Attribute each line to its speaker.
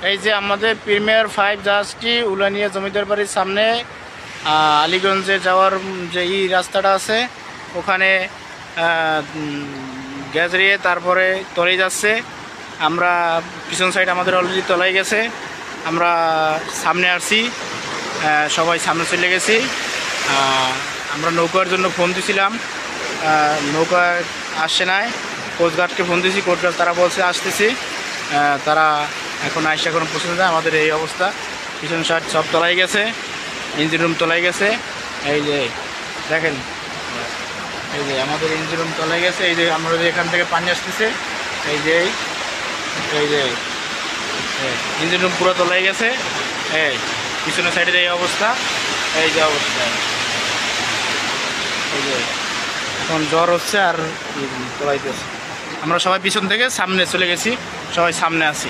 Speaker 1: এই যে আমাদের প্রিমিয়ার 5 জাহাজটি উলানিয়া জমিদার বাড়ির সামনে আলীগঞ্জে যাওয়ার যে রাস্তাটা আছে ওখানে গ্যাজরিয়ে তারপরে তলেই যাচ্ছে। আমরা পিছন সাইড আমাদের অলরেডি তলাই গেছে, আমরা সামনে আসছি, সবাই সামনে চলে গেছি। আমরা নৌকার জন্য ফোন দিয়েছিলাম, নৌকা আসছে নাই। কোস্টগার্ডকে ফোন দিয়েছি, কোস্টগার্ড তারা বলছে আসতেছি, তারা এখন আসছে, এখন পৌঁছতে যায়। আমাদের এই অবস্থা, পিছন সাইড সব তলাই গেছে, ইঞ্জিন রুম তলাই গেছে। এই যে দেখেন, এই যে আমাদের ইঞ্জিন রুম তলাই গেছে। এই যে আমরা যে এখান থেকে পানি আসতেছে, এই যে এই যে ইঞ্জিন রুম পুরো তলাই গেছে। এই পিছনের সাইডের এই অবস্থা, এই যে অবস্থা, এই যে এখন জ্বর হচ্ছে আর তলাইতেছে। আমরা সবাই পিছন থেকে সামনে চলে গেছি, সবাই সামনে আছি।